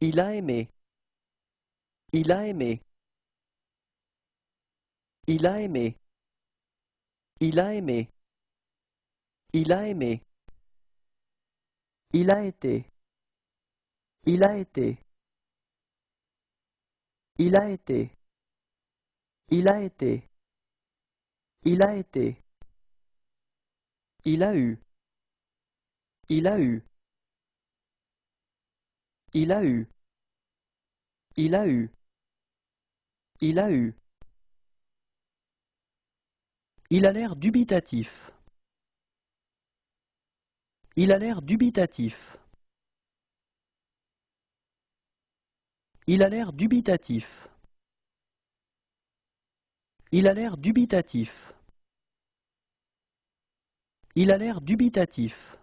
Il a aimé. Il a aimé. Il a aimé. Il a aimé. Il a aimé. Il a été. Il a été. Il a été. Il a été. Il a été. Il a eu. Il a eu. Il a eu. Il a eu. Il a eu. Il a l'air dubitatif. Il a l'air dubitatif. Il a l'air dubitatif. Il a l'air dubitatif. Il a l'air dubitatif.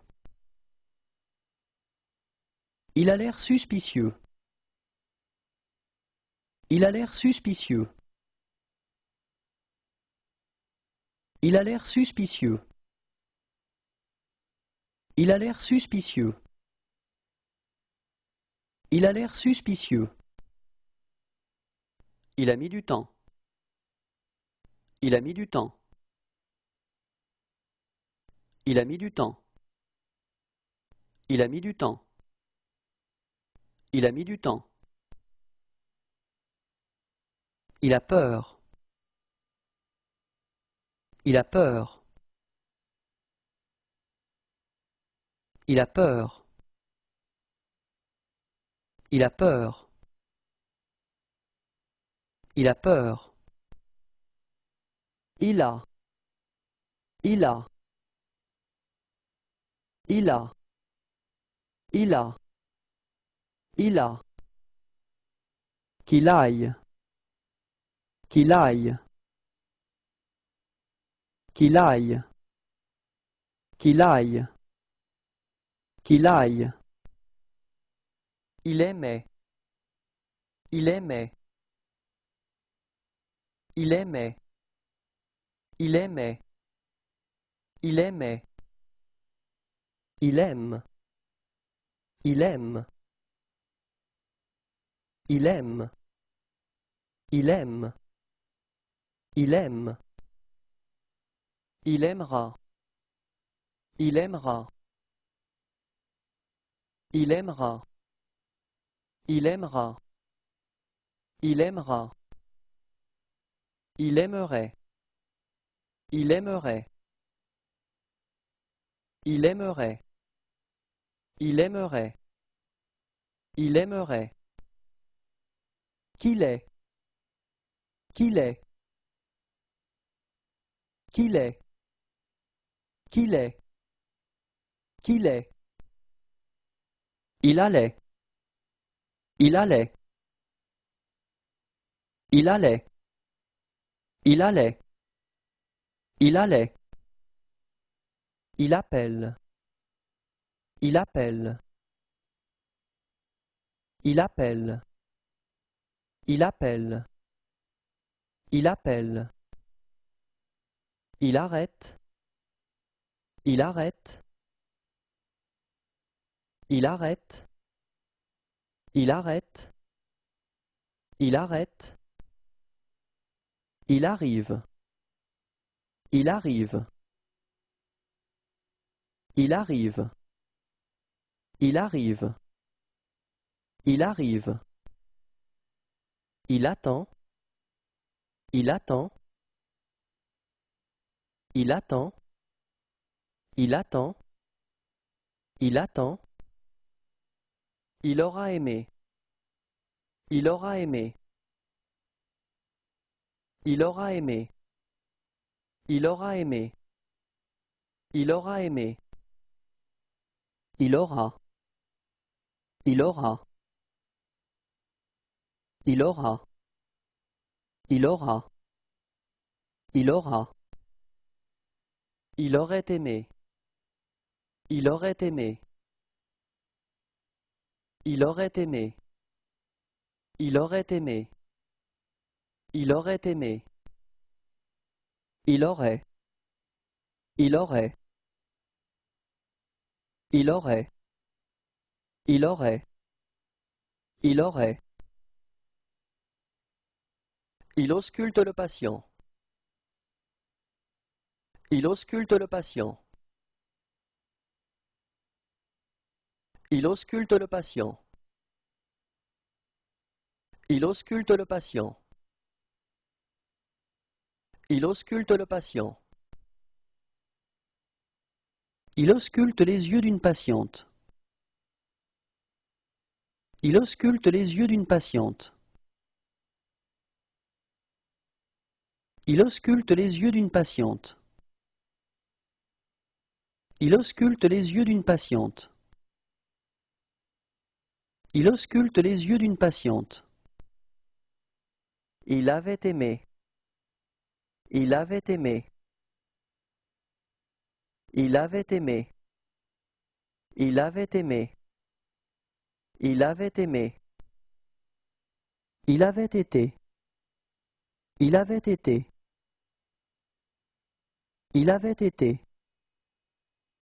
Il a l'air suspicieux. Il a l'air suspicieux. Il a l'air suspicieux. Il a l'air suspicieux. Il a l'air suspicieux. Il a mis du temps. Il a mis du temps. Il a mis du temps. Il a mis du temps. Il a mis du temps. Il a peur. Il a peur. Il a peur. Il a peur. Il a peur. Il a. Il a. Il a. Il a. Il a. Qu'il aille. Qu'il aille. Qu'il aille. Qu'il aille. Qu'il aille. Il aimait. Il aimait. Il aimait. Il aimait. Il aimait. Il aime. Il aime. Il aime. Il aime. Il aime. Il aimera. Il aimera. Il aimera. Il aimera. Il aimera. Il aimerait. Il aimerait. Il aimerait. Il aimerait. Il aimerait. Qu'il est. Qu'il est. Qu'il est. Qu'il est. Qu'il est. Il allait. Il allait. Il allait. Il allait. Il allait. Il appelle. Il appelle. Il appelle. Il appelle. Il appelle. Il arrête. Il arrête. Il arrête. Il arrête. Il arrête. Il arrive. Il arrive. Il arrive. Il arrive. Il arrive. Il attend. Il attend. Il attend. Il attend. Il attend. Il aura aimé. Il aura aimé. Il aura aimé. Il aura aimé. Il aura aimé. Il aura. Il aura. Il aura. Il aura. Il aura. Il aurait aimé. Il aurait aimé. Il aurait aimé. Il aurait aimé. Il aurait aimé. Il aurait. Il aurait. Il aurait. Il aurait. Il aurait. Il ausculte le patient. Il ausculte le patient. Il ausculte le patient. Il ausculte le patient. Il ausculte le patient. Il ausculte les yeux d'une patiente. Il ausculte les yeux d'une patiente. Il ausculte les yeux d'une patiente. Il ausculte les yeux d'une patiente. Il ausculte les yeux d'une patiente. Il avait aimé. Il avait aimé. Il avait aimé. Il avait aimé. Il avait aimé. Il avait été. Il avait été. Il avait été.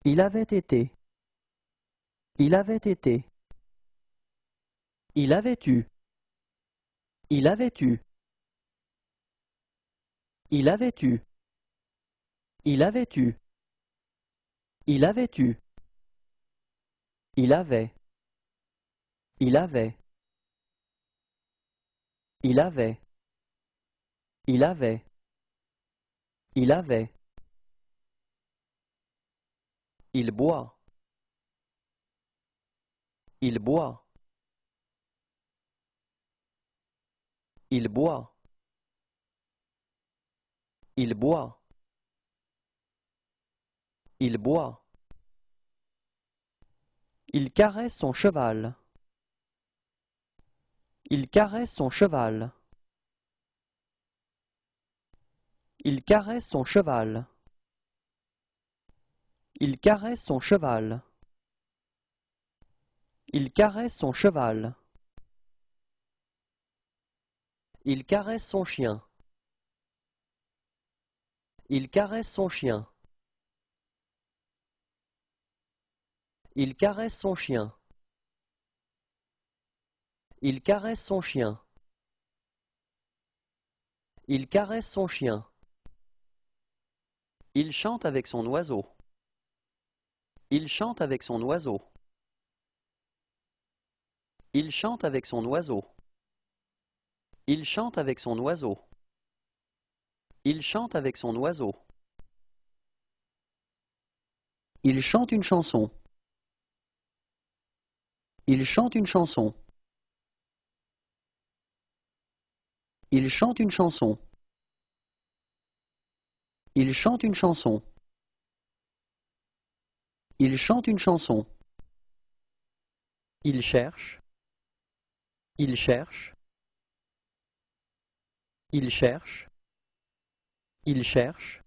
Il avait été. Il avait été. Il avait eu. Il avait eu. Il avait eu. Il avait eu. Il avait eu. Il avait. Il avait. Il avait. Il avait. Il avait. Il boit. Il boit. Il boit. Il boit. Il boit. Il caresse son cheval. Il caresse son cheval. Il caresse son cheval. Il caresse son cheval. Il caresse son cheval. Il caresse son chien. Il caresse son chien. Il caresse son chien. Il caresse son chien. Il caresse son chien. Il chante avec son oiseau. Il chante avec son oiseau. Il chante avec son oiseau. Il chante avec son oiseau. Il chante avec son oiseau. Il chante une chanson. Il chante une chanson. Il chante une chanson. Il chante une chanson. Il chante une chanson. Il cherche. Il cherche. Il cherche. Il cherche.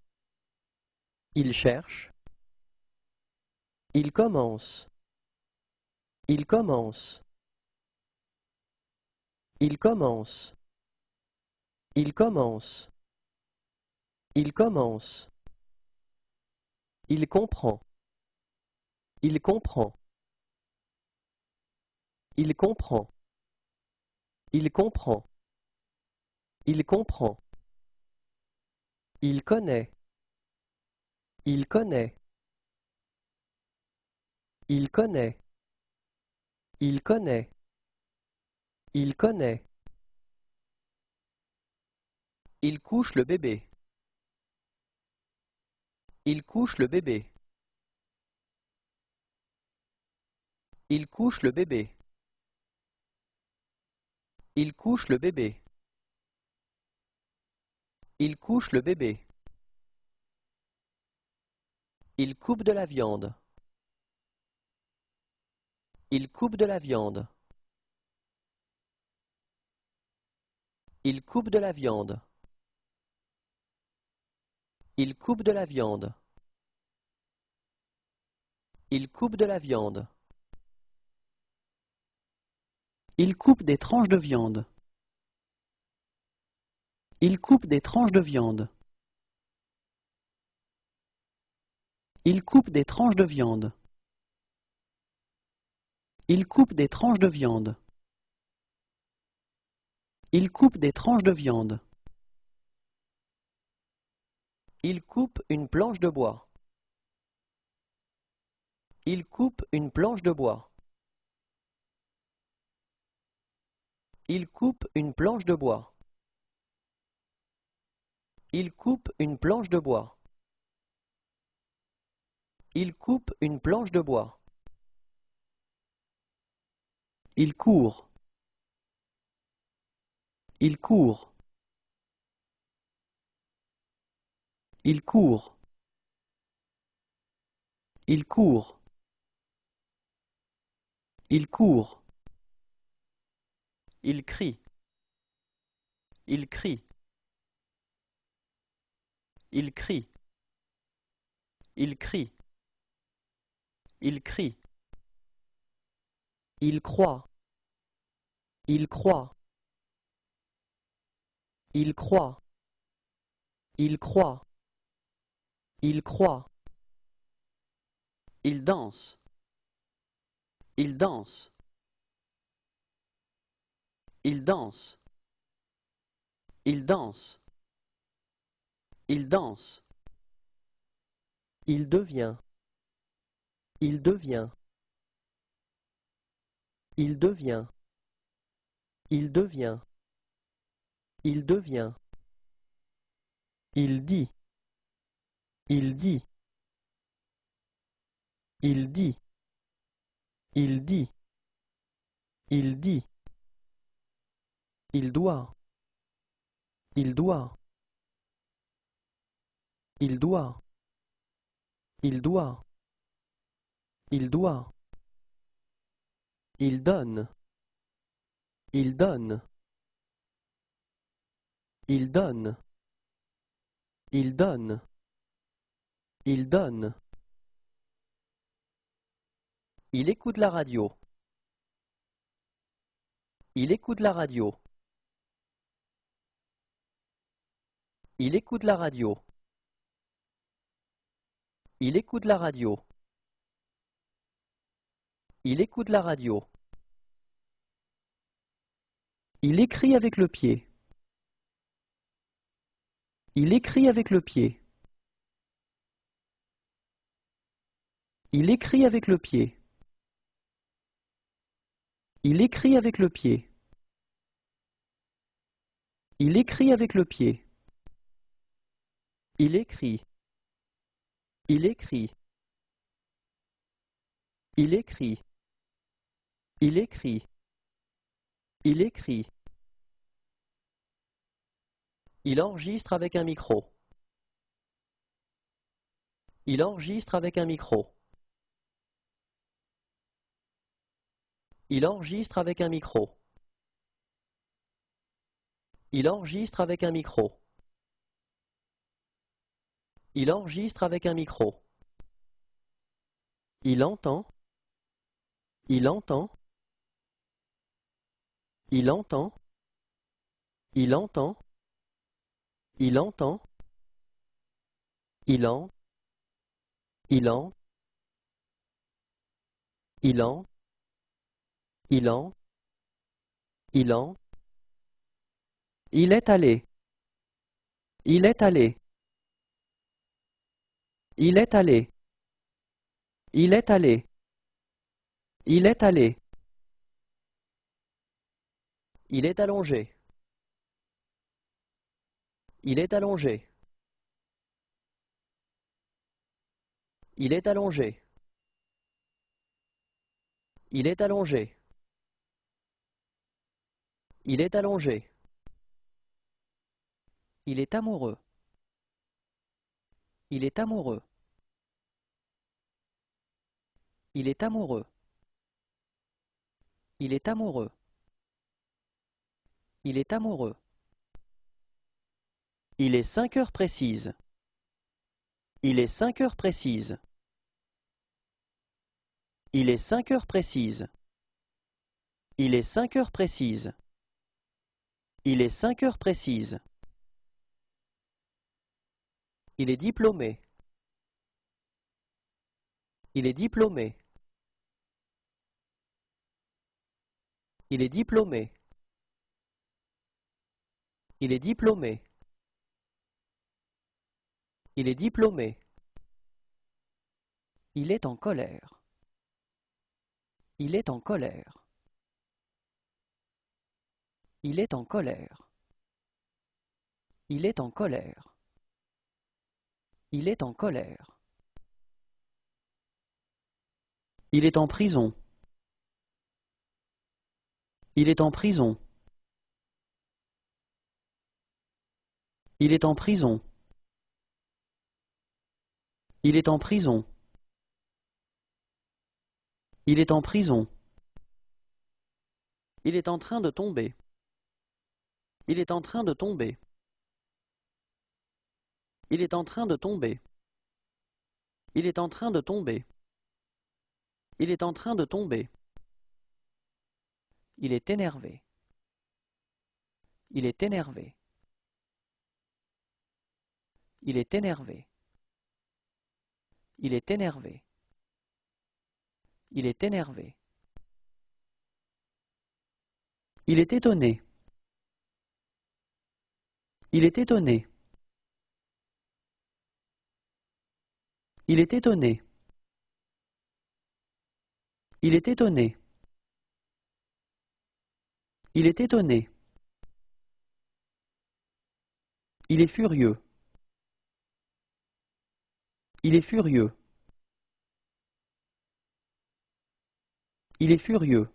Il cherche. Il commence. Il commence. Il commence. Il commence. Il commence. Il comprend. Il comprend. Il comprend. Il comprend. Il comprend. Il connaît. Il connaît. Il connaît. Il connaît. Il connaît. Il couche le bébé. Il couche le bébé. Il couche le bébé. Il couche le bébé. Il couche le bébé. Il coupe de la viande. Il coupe de la viande. Il coupe de la viande. Il coupe de la viande. Il coupe de la viande. Il coupe des tranches de viande. Il coupe des tranches de viande. Il coupe des tranches de viande. Il coupe des tranches de viande. Il coupe des tranches de viande. Il coupe une planche de bois. Il coupe une planche de bois. Il coupe une planche de bois. Il coupe une planche de bois. Il coupe une planche de bois. Il court. Il court. Il court. Il court. Il court. Il crie. Il crie. Il crie. Il crie. Il crie. Il croit. Il croit. Il croit. Il croit. Il croit. Il danse. Il danse. Il danse. Il danse. Il danse. Il devient. Il devient. Il devient. Il devient. Il devient. Il dit. Il dit. Il dit. Il dit. Il dit. Il doit. Il doit. Il doit. Il doit. Il doit. Il donne. Il donne. Il donne. Il donne. Il donne. Il écoute la radio. Il écoute la radio. Il écoute la radio. Il écoute la radio. Il écoute la radio. Il écrit avec le pied. Il écrit avec le pied. Il écrit avec le pied. Il écrit avec le pied. Il écrit avec le pied. Il écrit. Il écrit. Il écrit. Il écrit. Il écrit. Il enregistre avec un micro. Il enregistre avec un micro. Il enregistre avec un micro. Il enregistre avec un micro. Il enregistre avec un micro. Il entend. Il entend. Il entend. Il entend. Il entend. Il en. Il en. Il en. Il en. Il en. Il est allé. Il est allé. Il est allé. Il est allé. Il est allé. Il est allongé. Il est allongé. Il est allongé. Il est allongé. Il est allongé. Il est amoureux. Il est amoureux. Il est amoureux. Il est amoureux. Il est amoureux. Il est 5 heures précises. Il est 5 heures précises. Il est 5 heures précises. Il est 5 heures précises. Il est 5 heures précises. Il est diplômé. Il est diplômé. Il est diplômé. Il est diplômé. Il est diplômé. Il est en colère. Il est en colère. Il est en colère. Il est en colère. Il est en colère. Il est en prison. Il est en prison. Il est en prison. Il est en prison. Il est en prison. Il est en train de tomber. Il est en train de tomber. Il est en train de tomber. Il est en train de tomber. Il est en train de tomber. Il est énervé. Il est énervé. Il est énervé. Il est énervé. Il est énervé. Il est étonné. Il est étonné. Il est étonné. Il est étonné. Il est étonné. Il est furieux. Il est furieux. Il est furieux.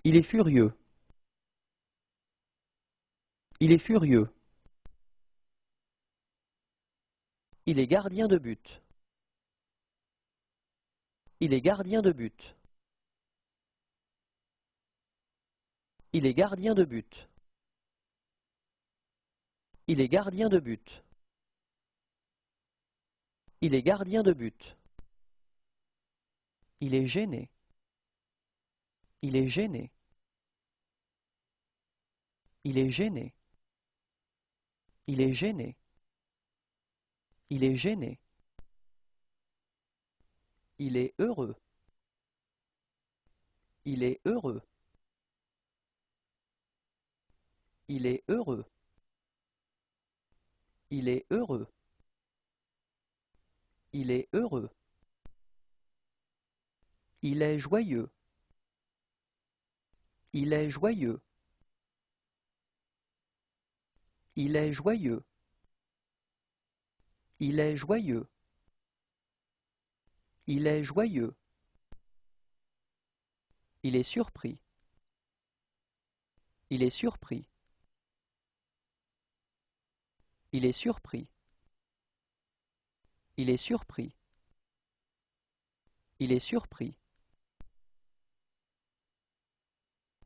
Il est furieux. Il est furieux. Il est gardien de but. Il est gardien de but. Il est gardien de but. Il est gardien de but. Il est gardien de but. Il est gêné. Il est gêné. Il est gêné. Il est gêné. Il est gêné. Il est heureux. Il est heureux. Il est heureux. Il est heureux. Il est heureux. Il est joyeux. Il est joyeux. Il est joyeux. Il est joyeux. Il est joyeux. Il est surpris. Il est surpris. Il est surpris. Il est surpris. Il est surpris.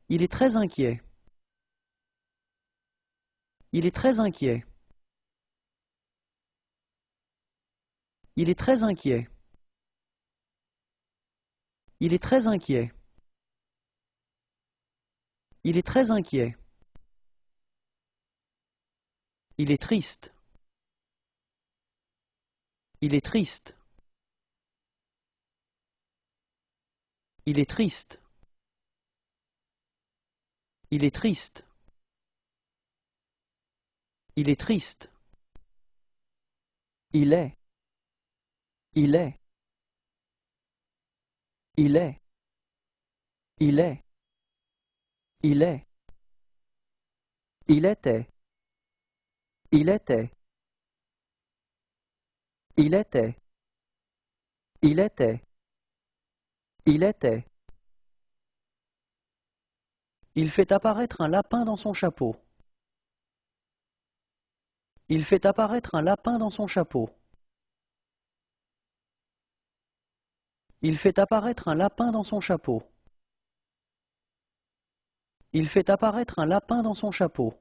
Il est très inquiet. Il est très inquiet. Il est très inquiet. Il est très inquiet. Il est très inquiet. Il est triste. Il est triste. Il est triste. Il est triste. Il est triste. Il est. Il est. Il est. Il est. Il est. Il était. Il était. Il était. Il était. Il était. Il fait apparaître un lapin dans son chapeau. Il fait apparaître un lapin dans son chapeau. Il fait apparaître un lapin dans son chapeau. Il fait apparaître un lapin dans son chapeau.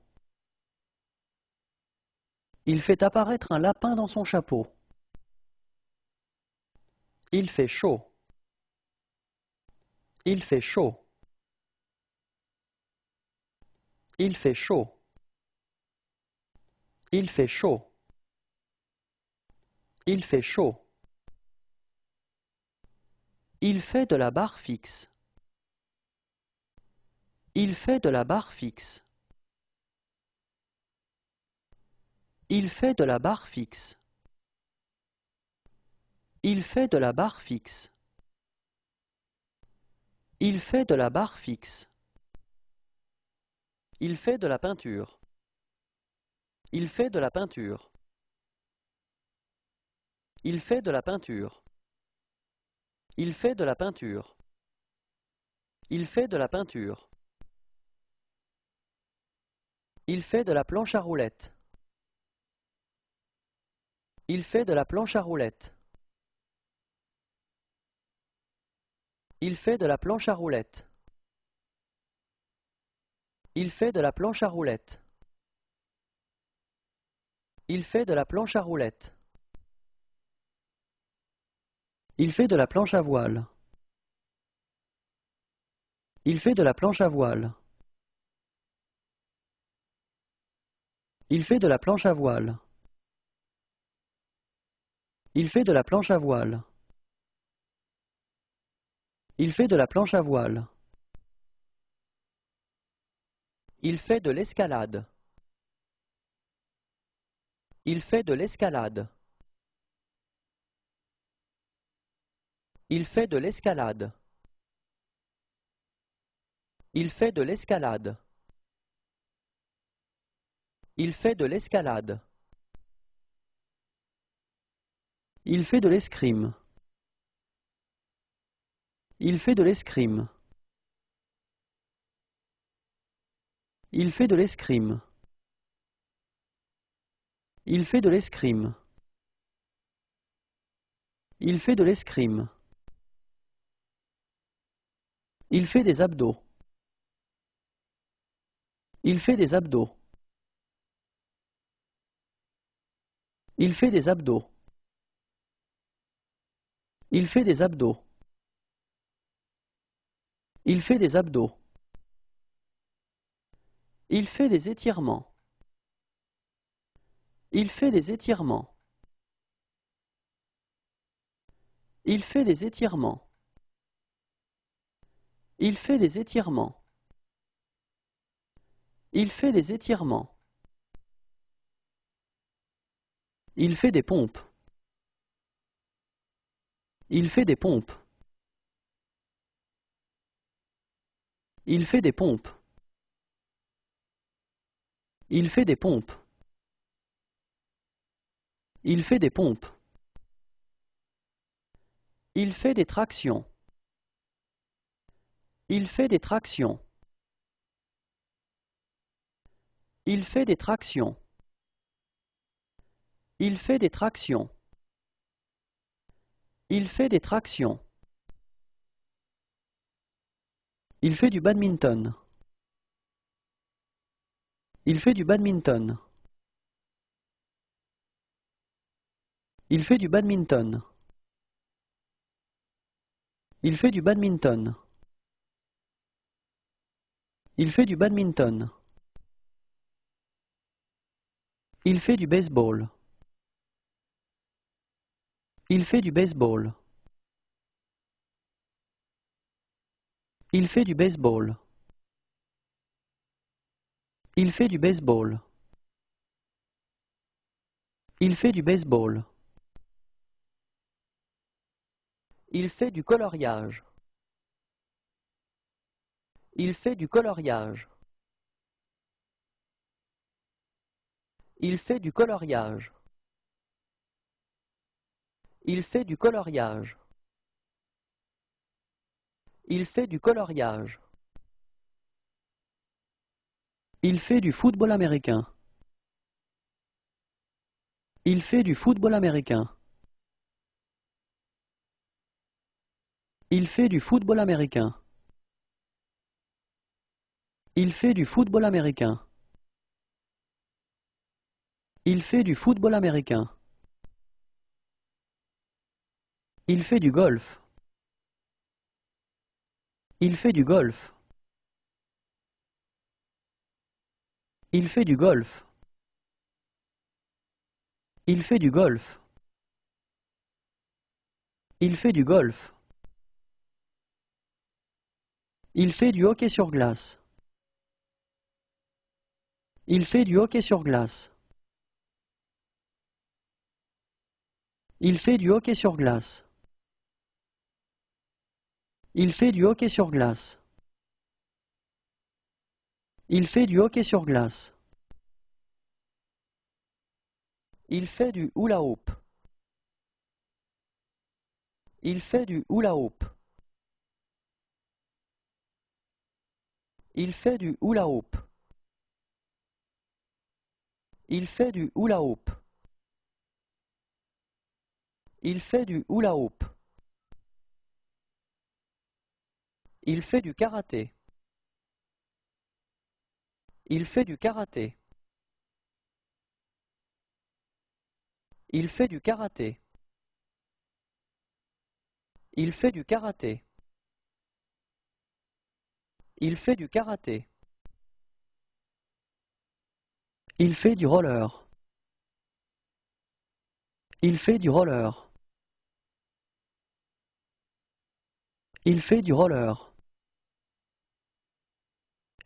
Il fait apparaître un lapin dans son chapeau. Il fait chaud. Il fait chaud. Il fait chaud. Il fait chaud. Il fait chaud. Il fait de la barre fixe. Il fait de la barre fixe. Il fait de la barre fixe. Il fait de la barre fixe. Il fait de la barre fixe. Il fait de la peinture. Il fait de la peinture. Il fait de la peinture. Il fait de la peinture. Il fait de la peinture. Il fait de la planche à roulettes. Il fait de la planche à roulettes. Il fait de la planche à roulettes. Il fait de la planche à roulettes. Il fait de la planche à roulettes. Il fait de la planche à voile. Il fait de la planche à voile. Il fait de la planche à voile. Il fait de la planche à voile. Il fait de la planche à voile. Il fait de l'escalade. Il fait de l'escalade. Il fait de l'escalade. Il fait de l'escalade. Il fait de l'escalade. Il fait de l'escrime. Il fait de l'escrime. Il fait de l'escrime. Il fait de l'escrime. Il fait de l'escrime. Il fait des abdos. Il fait des abdos. Il fait des abdos. Il fait des abdos. Il fait des abdos. Il fait des étirements. Il fait des étirements. Il fait des étirements. Il fait des étirements. Il fait des étirements. Il fait des pompes. Il fait des pompes. Il fait des pompes. Il fait des pompes. Il fait des pompes. Il fait des tractions. Il fait des tractions. Il fait des tractions. Il fait des tractions. Il fait des tractions. Il fait du badminton. Il fait du badminton. Il fait du badminton. Il fait du badminton. Il fait du badminton. Il fait du baseball. Il fait du baseball. Il fait du baseball. Il fait du baseball. Il fait du baseball. Il fait du coloriage. Il fait du coloriage. Il fait du coloriage. Il fait du coloriage. Il fait du coloriage. Il fait du football américain. Il fait du football américain. Il fait du football américain. Il fait du football américain. Il fait du football américain. Il fait du golf. Il fait du golf. Il fait du golf. Il fait du golf. Il fait du golf. Il fait du hockey sur glace. Il fait du hockey sur glace. Il fait du hockey sur glace. Il fait du hockey sur glace. Il fait du hockey sur glace. Il fait du hula hoop. Il fait du hula hoop. Il fait du hula hoop. Il fait du hula hoop. Il fait du hula hoop. Il fait du karaté. Il fait du karaté. Il fait du karaté. Il fait du karaté. Il fait du karaté. Il fait du roller. Il fait du roller. Il fait du roller.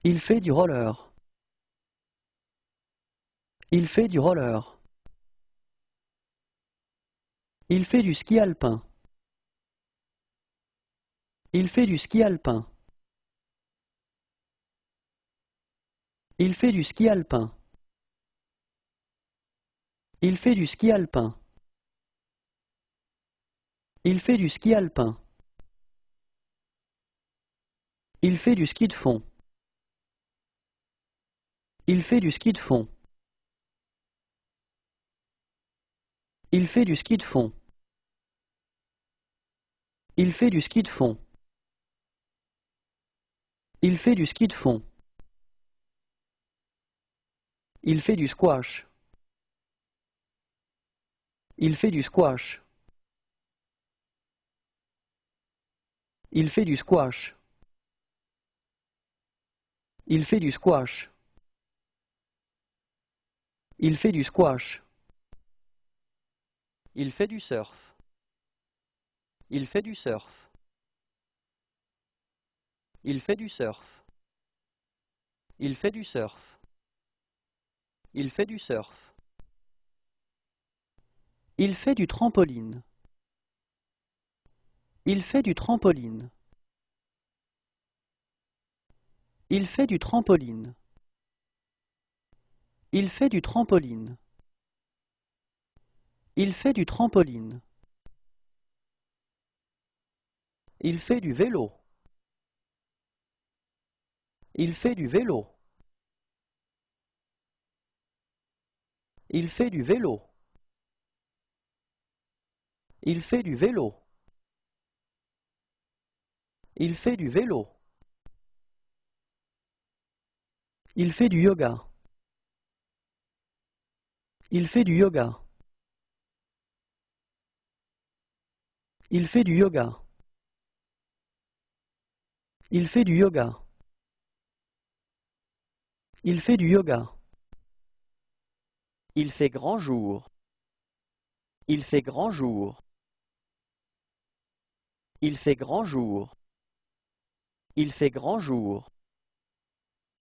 Il fait du roller. Il fait du roller. Il fait du ski alpin. Il fait du ski alpin. Il fait du ski alpin. Il fait du ski alpin. Il fait du ski alpin. Il fait du ski de fond. Il fait du ski de fond. Il fait du ski de fond. Il fait du ski de fond. Il fait du ski de fond. Il fait du squash. Il fait du squash. Il fait du squash. Il fait du squash. Il fait du squash. Il fait du surf. Il fait du surf. Il fait du surf. Il fait du surf. Il fait du surf. Il fait du trampoline. Il fait du trampoline. Il fait du trampoline. Il fait du trampoline. Il fait du trampoline. Il fait du vélo. Il fait du vélo. Il fait du vélo. Il fait du vélo. Il fait du vélo. Il fait du yoga. Il fait du yoga. Il fait du yoga. Il fait du yoga. Il fait du yoga. Il fait grand jour. Il fait grand jour. Il fait grand jour. Il fait grand jour.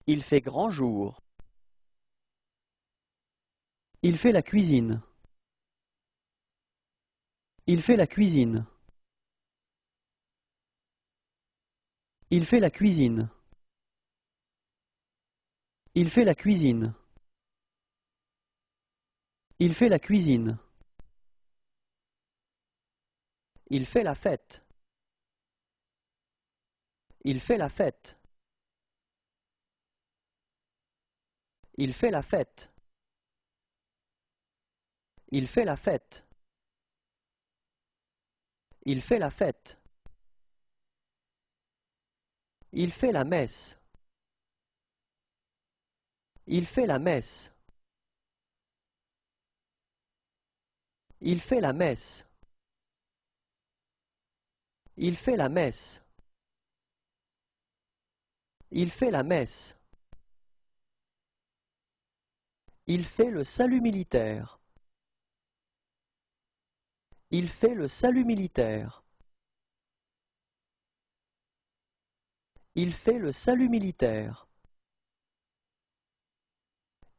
Il fait grand jour. Il fait la cuisine. Il fait la cuisine. Il fait la cuisine. Il fait la cuisine. Il fait la cuisine. Il fait la fête. Il fait la fête. Il fait la fête. Il fait la fête. Il fait la fête. Il fait la messe. Il fait la messe. Il fait la messe. Il fait la messe. Il fait la messe. Il fait le salut militaire. Il fait le salut militaire. Il fait le salut militaire.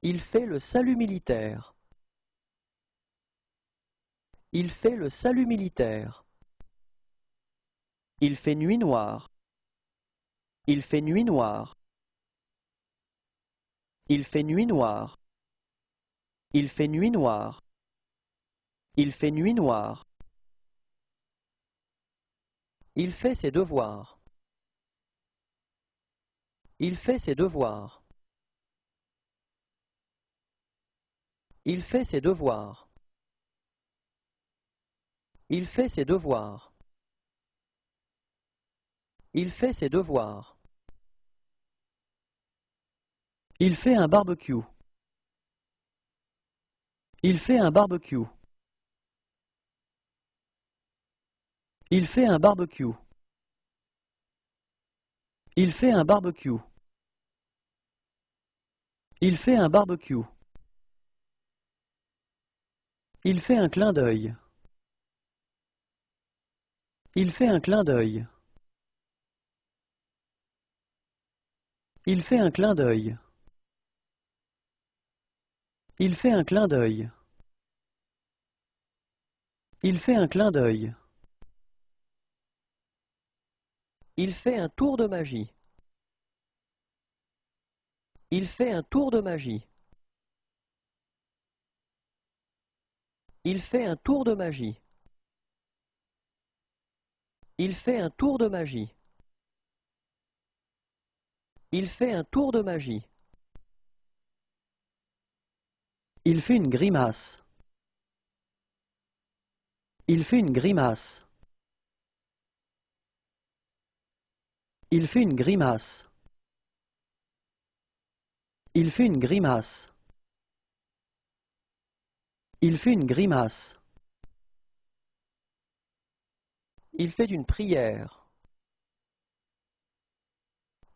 Il fait le salut militaire. Il fait le salut militaire. Il fait nuit noire. Il fait nuit noire. Il fait nuit noire. Il fait nuit noire. Il fait nuit noire. Il fait ses devoirs. Il fait ses devoirs. Il fait ses devoirs. Il fait ses devoirs. Il fait ses devoirs. Il fait un barbecue. Il fait un barbecue. Il fait un barbecue. Il fait un barbecue. Il fait un barbecue. Il fait un clin d'œil. Il fait un clin d'œil. Il fait un clin d'œil. Il fait un clin d'œil. Il fait un clin d'œil. Il fait un tour de magie. Il fait un tour de magie. Il fait un tour de magie. Il fait un tour de magie. Il fait un tour de magie. Il fait une grimace. Il fait une grimace. Il fait une grimace. Il fait une grimace. Il fait une grimace. Il fait une prière.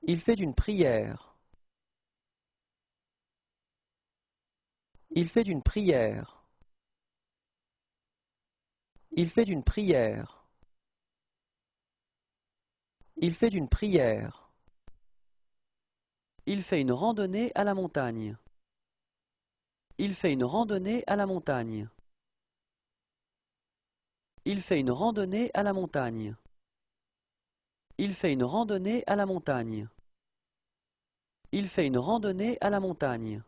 Il fait une prière. Il fait une prière. Il fait une prière. Il fait une prière. Il fait une randonnée à la montagne. Il fait une randonnée à la montagne. Il fait une randonnée à la montagne. Il fait une randonnée à la montagne. Il fait une randonnée à la montagne.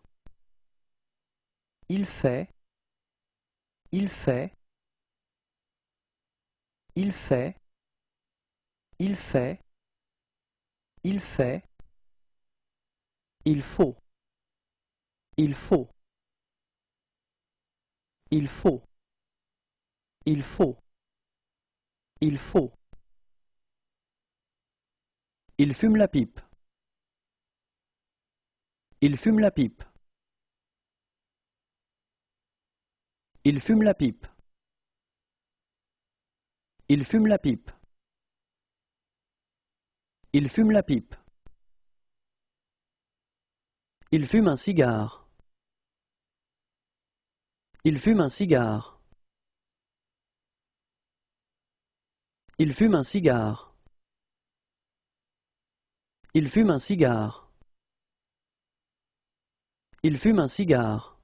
Il fait. Il fait. Il fait. Il fait. Il fait. Il faut. Il faut. Il faut. Il faut. Il faut. Il fume la pipe. Il fume la pipe. Il fume la pipe. Il fume la pipe. Il fume la pipe. Il fume un cigare. Il fume un cigare. Il fume un cigare. Il fume un cigare. Il fume un cigare.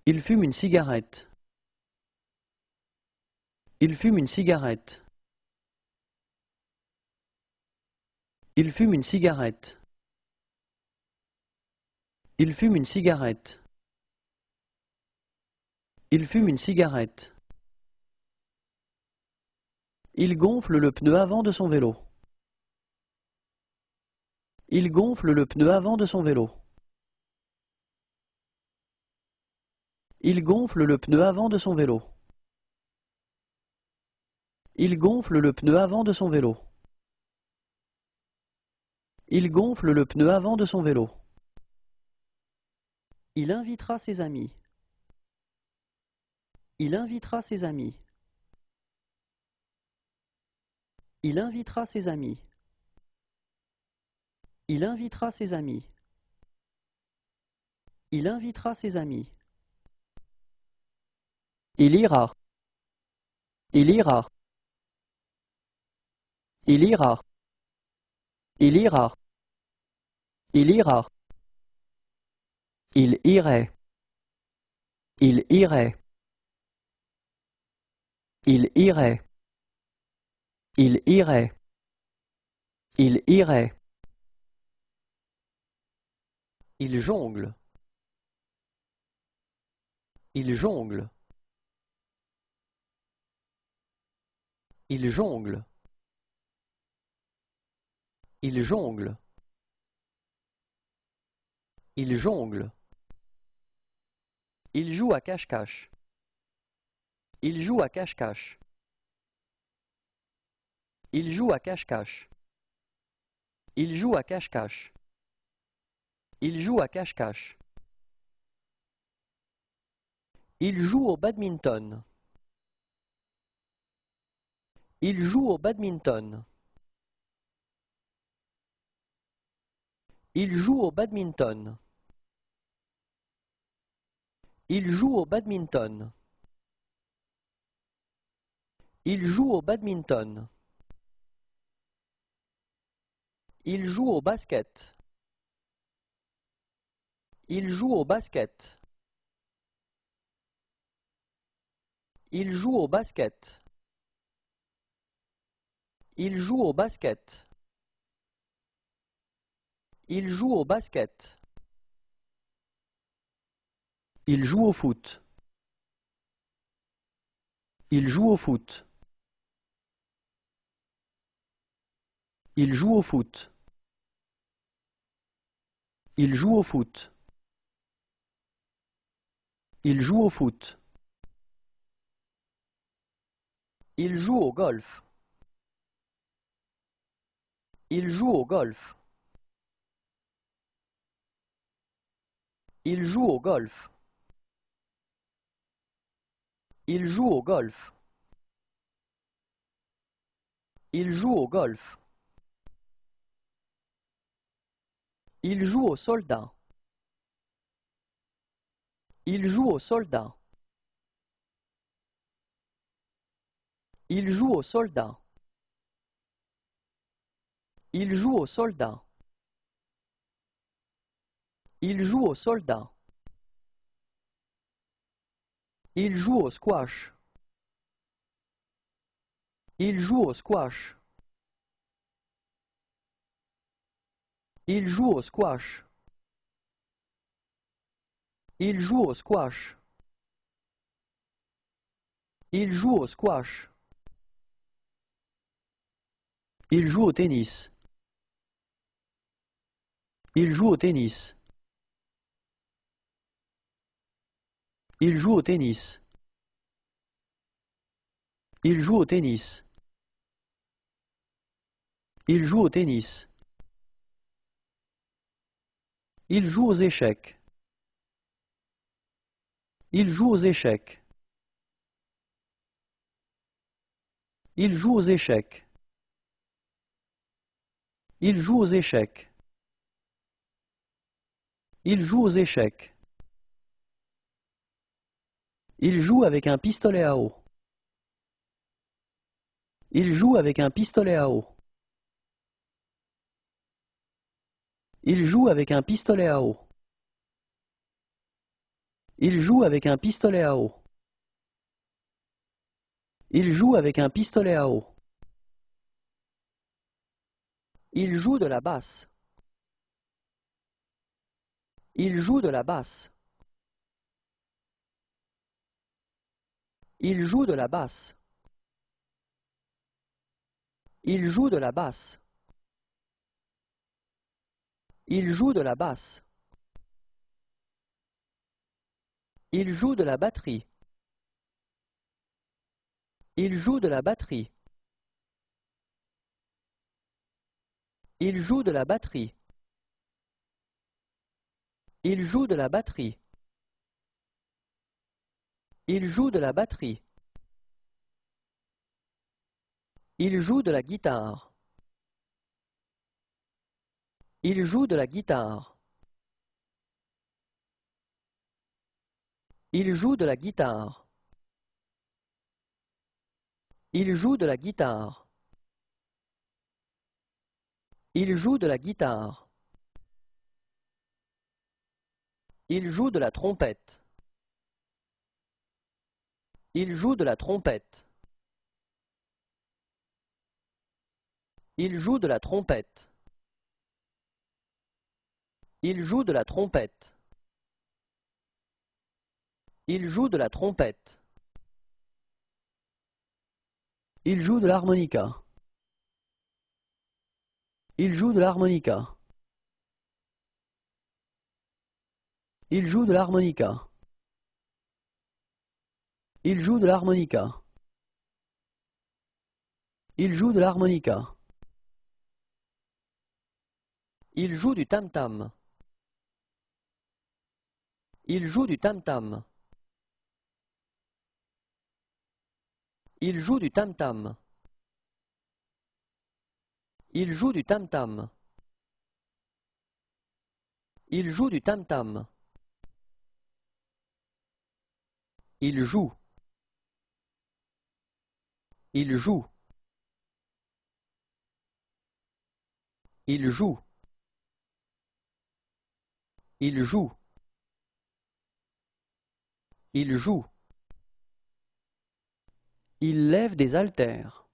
Il fume une cigarette. Il fume une cigarette. Il fume une cigarette. Il fume une cigarette. Il fume une cigarette. Il gonfle le pneu avant de son vélo. Il gonfle le pneu avant de son vélo. Il gonfle le pneu avant de son vélo. Il gonfle le pneu avant de son vélo. Il gonfle le pneu avant de son vélo. Il invitera ses amis. Il invitera ses amis. Il invitera ses amis. Il invitera ses amis. Il invitera ses amis. Il ira. Il ira. Il ira. Il ira. Il ira. Il irait. Il irait. Il irait. Il irait. Il irait. Il jongle. Il jongle. Il jongle. Il jongle. Il jongle. Il joue à cache-cache. Il joue à cache-cache. Il joue à cache-cache. Il joue à cache-cache. Il joue à cache-cache. Il joue au badminton. Il joue au badminton. Il joue au badminton. Il joue au badminton. Il joue au badminton. Il joue au basket. Il joue au basket. Il joue au basket. Il joue au basket. Il joue au basket. Il joue au foot. Il joue au foot. Il joue au foot. Il joue au foot. Il joue au foot. Il joue au golf. Il joue au golf. Il joue au golf. Il joue au golf. Il joue au golf. Il joue au soldat. Il joue au soldat. Il joue au soldat. Il joue au soldat. Il joue au soldat. Il joue au squash. Il joue au squash. Il joue au squash. Il joue au squash. Il joue au squash. Il joue au tennis. Il joue au tennis. Il joue au tennis. Il joue au tennis. Il joue au tennis. Il joue aux échecs. Il joue aux échecs. Il joue aux échecs. Il joue aux échecs. Il joue aux échecs. Il joue avec un pistolet à eau. Il joue avec un pistolet à eau. Il joue avec un pistolet à eau. Il joue avec un pistolet à eau. Il joue avec un pistolet à eau. Il joue de la basse. Il joue de la basse. Il joue de la basse. Il joue de la basse. Il joue de la basse. Il joue de la batterie. Il joue de la batterie. Il joue de la batterie. Il joue de la batterie. Il joue de la batterie. Il joue de la guitare. Il joue de la guitare. Il joue de la guitare. Il joue de la guitare. Il joue de la guitare. Il joue de la trompette. Il joue de la trompette. Il joue de la trompette. Il joue de la trompette. Il joue de la trompette. Il joue de l'harmonica. Il joue de l'harmonica. Il joue de l'harmonica. Il joue de l'harmonica. Il joue de l'harmonica. Il joue du tam-tam. Il joue du tam-tam. Il joue du tam-tam. Il joue du tam-tam. Il joue du tam-tam. Il joue. Il joue. Il joue. Il joue. Il joue. Il lève des haltères.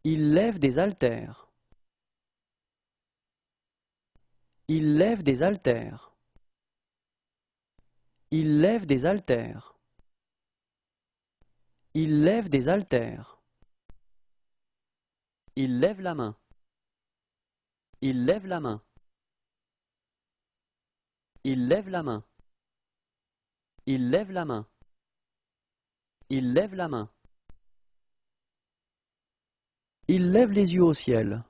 Il lève des haltères. Il lève des haltères. Il lève des haltères. Il lève des haltères. Il lève la main. Il lève la main. Il lève la main. Il lève la main. Il lève la main. Il lève les yeux au ciel.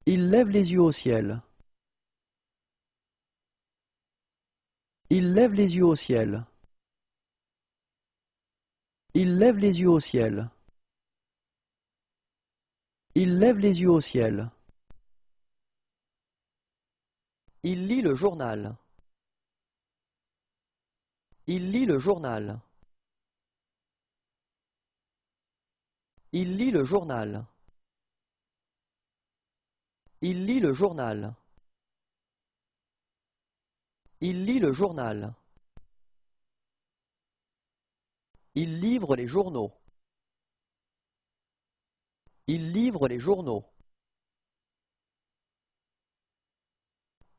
Il lève les yeux au ciel. Il lève les yeux au ciel. Il lève les yeux au ciel. Il lève les yeux au ciel. Il lit le journal. Il lit le journal. Il lit le journal. Il lit le journal. Il lit le journal. Il livre les journaux. Il livre les journaux.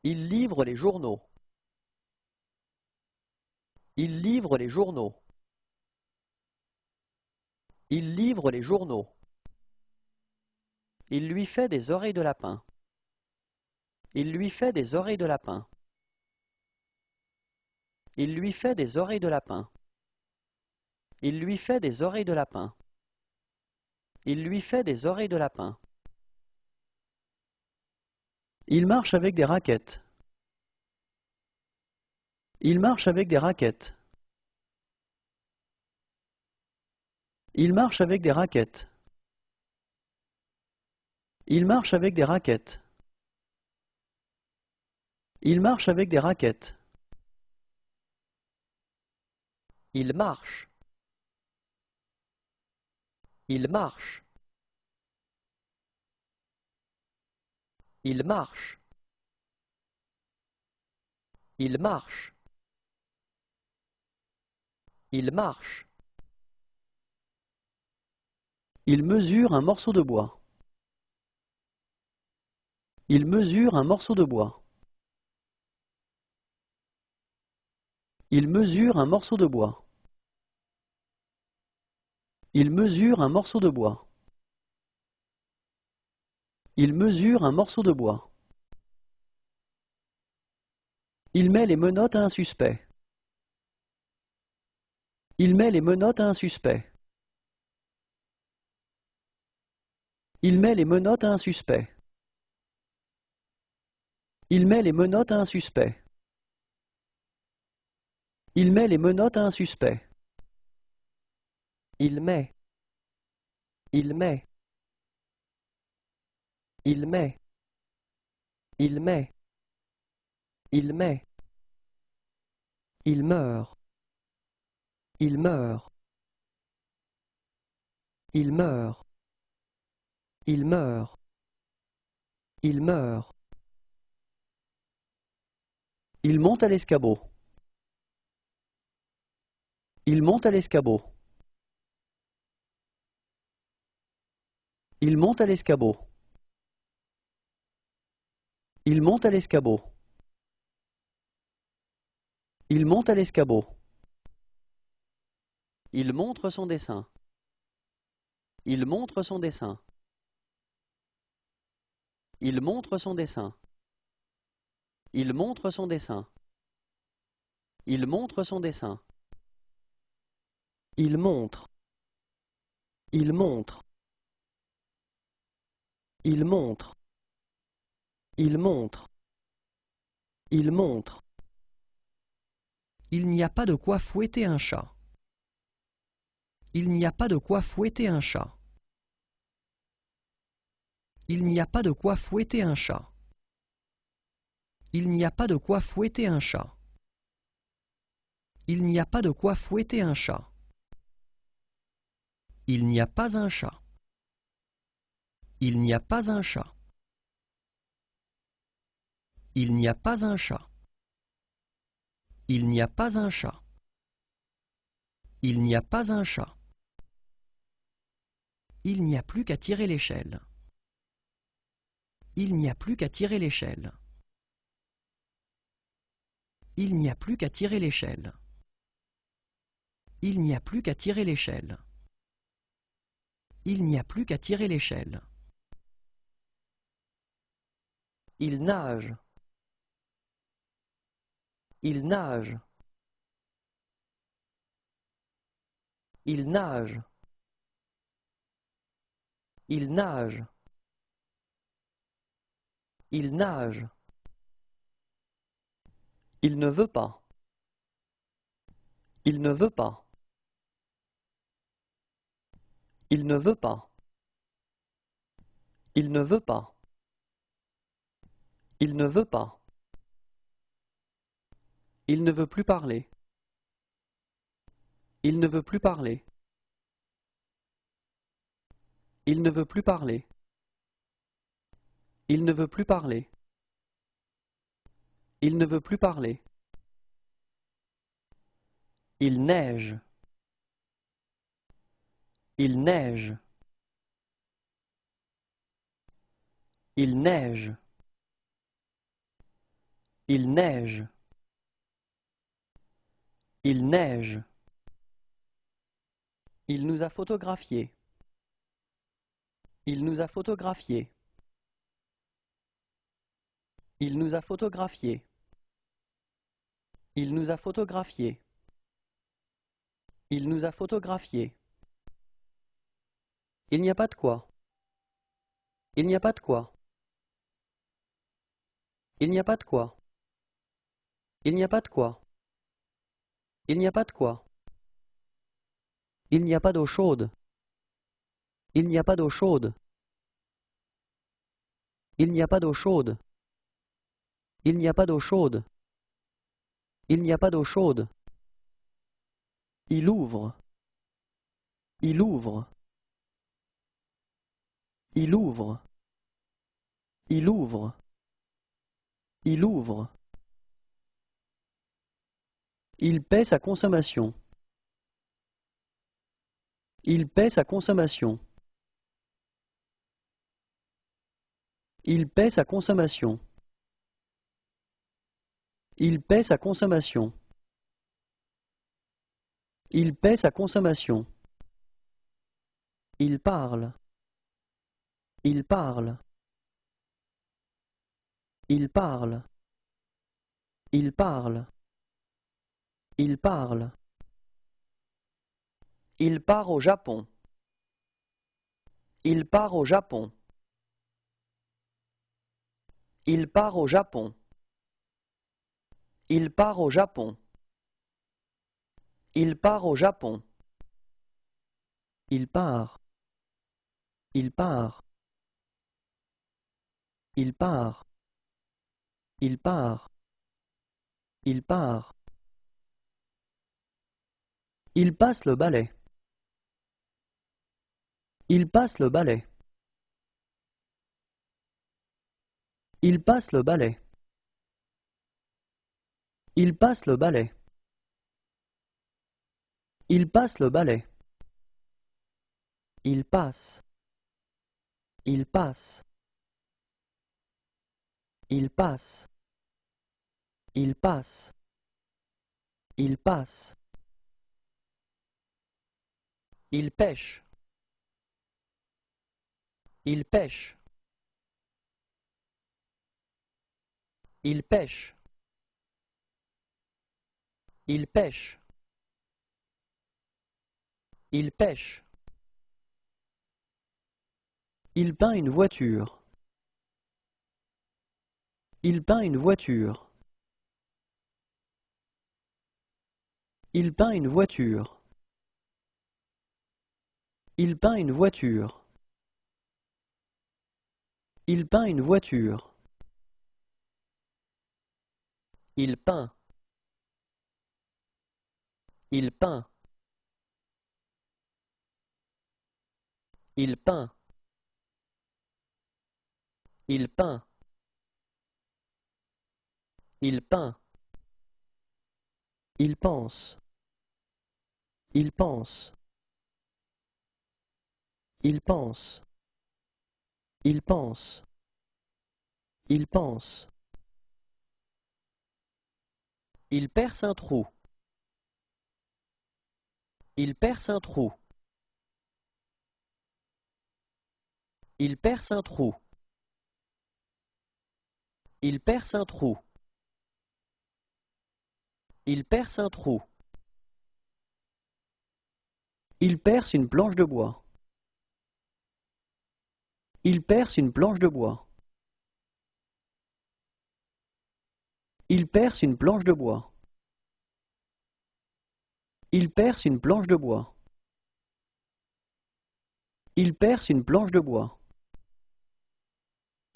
Il livre les journaux. Il livre les journaux. Il livre les journaux. Il lui fait des oreilles de lapin. Il lui fait des oreilles de lapin. Il lui fait des oreilles de lapin. Il lui fait des oreilles de lapin. Il lui fait des oreilles de lapin. Il marche avec des raquettes. Il marche avec des raquettes. Il marche avec des raquettes. Il marche avec des raquettes. Il marche avec des raquettes. Il marche. Il marche. Il marche. Il marche. Il marche. Il mesure un morceau de bois. Il mesure un morceau de bois. Il mesure un morceau de bois. Il mesure un morceau de bois. Il mesure un morceau de bois. Il met les menottes à un suspect. Il met les menottes à un suspect. Il met les menottes à un suspect. Il met les menottes à un suspect. Il met les menottes à un suspect. Il met. Il met. Il met. Il met. Il met. Il meurt. Il meurt. Il meurt. Il meurt. Il meurt. Il monte à l'escabeau. Il monte à l'escabeau. Il monte à l'escabeau. Il monte à l'escabeau. Il monte à l'escabeau. Il montre son dessin. Il montre son dessin. Il montre son dessin. Il montre son dessin. Il montre son dessin. Il montre. Il montre. Il montre. Il montre. Il montre. Il n'y a pas de quoi fouetter un chat. Il n'y a pas de quoi fouetter un chat. Il n'y a pas de quoi fouetter un chat. Il n'y a pas de quoi fouetter un chat. Il n'y a pas de quoi fouetter un chat. Il n'y a pas un chat. Il n'y a pas un chat. Il n'y a pas un chat. Il n'y a pas un chat. Il n'y a pas un chat. Il n'y a plus qu'à tirer l'échelle. Il n'y a plus qu'à tirer l'échelle. Il n'y a plus qu'à tirer l'échelle. Il n'y a plus qu'à tirer l'échelle. Il n'y a plus qu'à tirer l'échelle. Il nage. Il nage. Il nage. Il nage. Il nage. Il ne veut pas. Il ne veut pas. Il ne veut pas. Il ne veut pas. Il ne veut pas. Il ne veut plus parler. Il ne veut plus parler. Il ne veut plus parler. Il ne veut plus parler. Il ne veut plus parler. Il neige. Il neige. Il neige. Il neige. Il neige. Il nous a photographiés. Il nous a photographiés. Il nous a photographiés. Il nous a photographiés. Il nous a photographiés. Il n'y a pas de quoi. Il n'y a pas de quoi. Il n'y a pas de quoi. Il n'y a pas de quoi. Il n'y a pas de quoi. Il n'y a pas d'eau chaude. Il n'y a pas d'eau chaude. Il n'y a pas d'eau chaude. Il n'y a pas d'eau chaude. Il n'y a pas d'eau chaude. Il ouvre. Il ouvre. Il ouvre. Il ouvre. Il ouvre. Il paie sa consommation. Il paie sa consommation. Il paie sa consommation. Il paie sa consommation. Il paie sa consommation. Il parle. Il parle. Il parle. Il parle. Il parle. Il part au Japon. Il part au Japon. Il part au Japon. Il part au Japon. Il part au Japon. Il part. Il part. Il part. Il part. Il part. Il passe le balai. Il passe le balai. Il passe le balai. Il passe le balai. Il passe le balai. Il passe. Il passe. Il passe. Il passe. Il passe. Il pêche. Il pêche. Il pêche. Il pêche. Il pêche. Il peint une voiture. Il peint une voiture. Il peint une voiture. Il peint une voiture. Il peint une voiture. Il peint. Il peint. Il peint. Il peint. Il peint. Il pense. Il pense. Il pense. Il pense. Il pense. Il perce un trou. Il perce un trou. Il perce un trou. Il perce un trou. Il perce un trou. Il perce une planche de bois. Il perce une planche de bois. Il perce une planche de bois. Il perce une planche de bois. Il perce une planche de bois.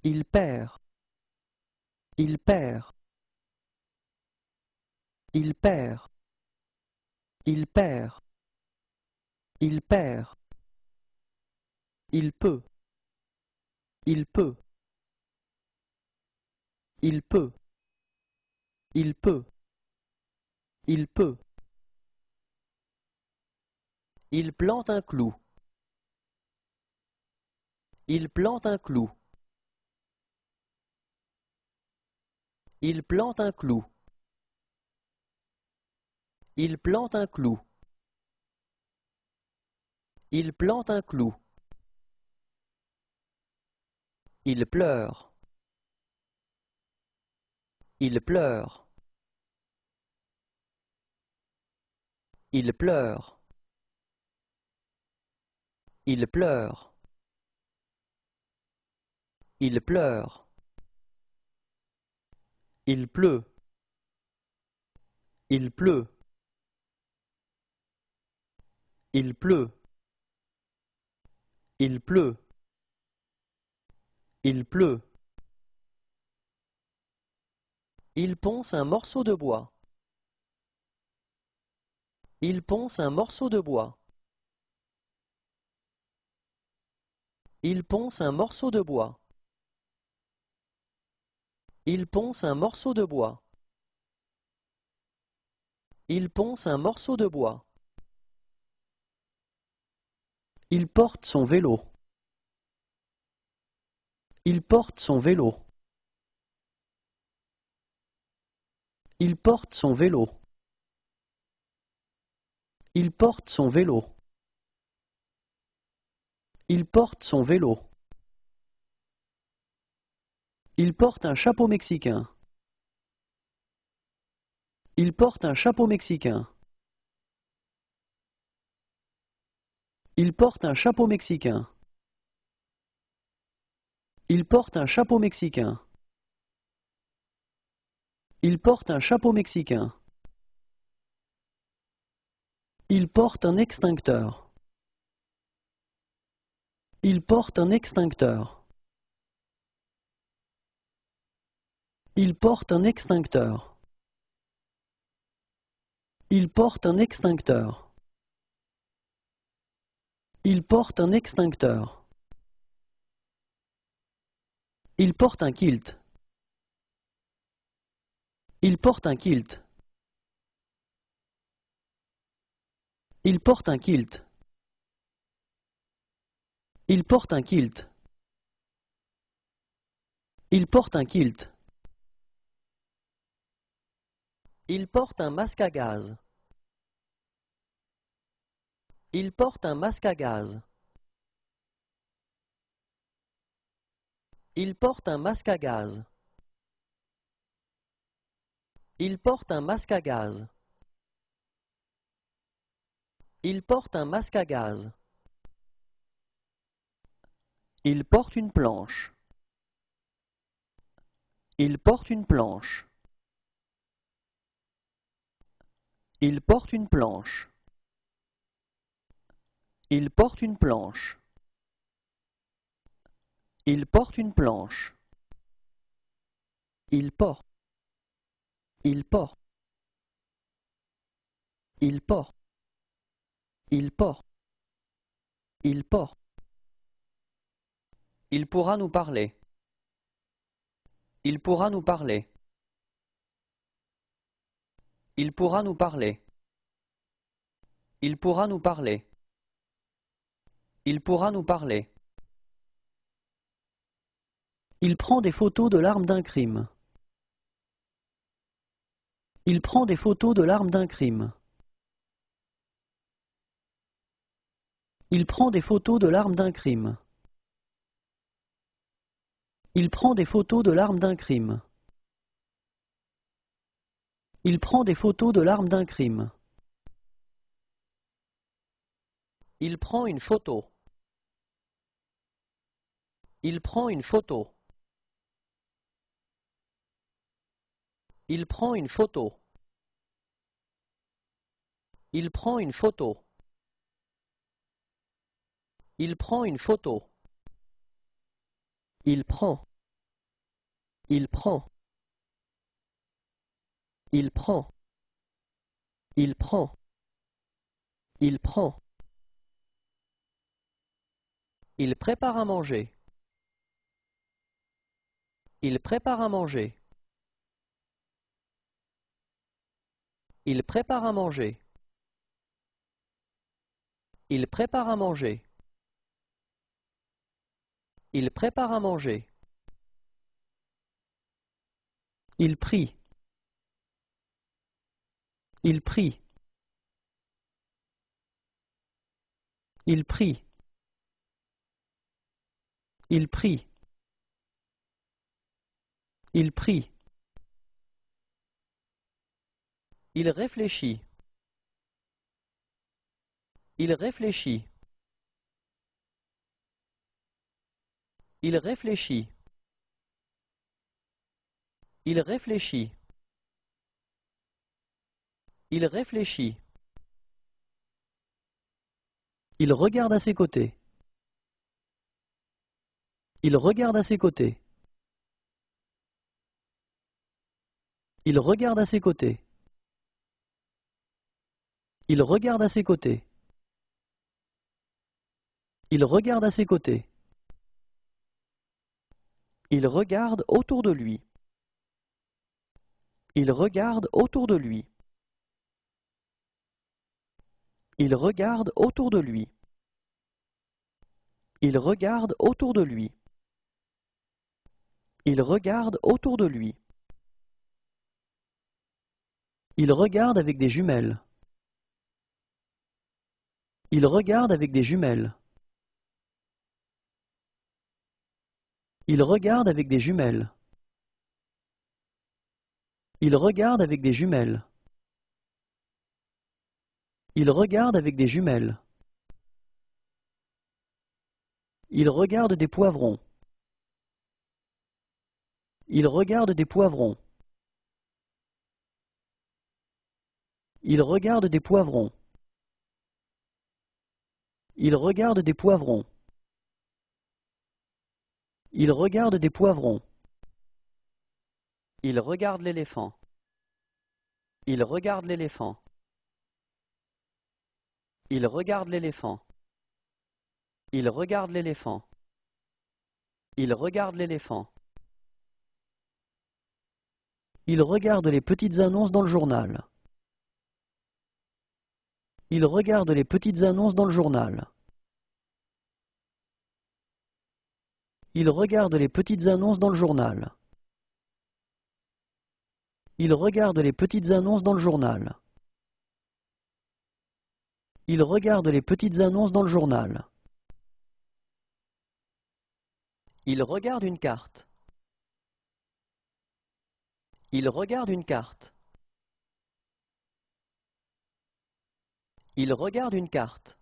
Il perd. Il perd. Il perd. Il perd. Il perd. Il peut. Il peut. Il peut. Il peut. Il peut. Il plante un clou. Il plante un clou. Il plante un clou. Il plante un clou. Il plante un clou. Il pleure. Il pleure. Il pleure. Il pleure. Il pleure. Il pleut. Il pleut. Il pleut. Il pleut. Il pleut. Il ponce un morceau de bois. Il ponce un morceau de bois. Il ponce un morceau de bois. Il ponce un morceau de bois. Il ponce un morceau de bois. Il porte son vélo. Il porte son vélo. Il porte son vélo. Il porte son vélo. Il porte son vélo. Il porte un chapeau mexicain. Il porte un chapeau mexicain. Il porte un chapeau mexicain. Il porte un chapeau mexicain. Il porte un chapeau mexicain. Il porte un extincteur. Il porte un extincteur. Il porte un extincteur. Il porte un extincteur. Il porte un extincteur. Il porte un kilt. Il porte un kilt. Il porte un kilt. Il porte un kilt. Il porte un kilt. Il porte un masque à gaz. Il porte un masque à gaz. Il porte un masque à gaz. Il porte un masque à gaz. Il porte un masque à gaz. Il porte une planche. Il porte une planche. Il porte une planche. Il porte une planche. Il porte une planche. Il porte. Il porte. Il porte. Il porte. Il porte. Il pourra nous parler. Il pourra nous parler. Il pourra nous parler. Il pourra nous parler. Il pourra nous parler. Il prend des photos de l'arme d'un crime. Il prend des photos de l'arme d'un crime. Il prend des photos de l'arme d'un crime. Il prend des photos de l'arme d'un crime. Il prend des photos de l'arme d'un crime. Il prend une photo. Il prend une photo. Il prend une photo. Il prend une photo. Il prend une photo. Il prend. Il prend. Il prend. Il prend. Il prend. Il prépare à manger. Il prépare à manger. Il prépare à manger. Il prépare à manger. Il prépare à manger. Il prie. Il prie. Il prie. Il prie. Il prie. Il réfléchit. Il réfléchit. Il réfléchit. Il réfléchit. Il réfléchit. Il regarde à ses côtés. Il regarde à ses côtés. Il regarde à ses côtés. Il regarde à ses côtés. Il regarde à ses côtés. Il regarde autour de lui. Il regarde autour de lui. Il regarde autour de lui. Il regarde autour de lui. Il regarde autour de lui. Il regarde avec des jumelles. Il regarde avec des jumelles. Il regarde avec des jumelles. Il regarde avec des jumelles. Il regarde avec des jumelles. Il regarde des poivrons. Il regarde des poivrons. Il regarde des poivrons. Il regarde des poivrons. Il regarde des poivrons. Il regarde l'éléphant. Il regarde l'éléphant. Il regarde l'éléphant. Il regarde l'éléphant. Il regarde l'éléphant. Il regarde les petites annonces dans le journal. Il regarde les petites annonces dans le journal. Il regarde les petites annonces dans le journal. Il regarde les petites annonces dans le journal. Il regarde les petites annonces dans le journal. Il regarde une carte. Il regarde une carte. Il regarde une carte.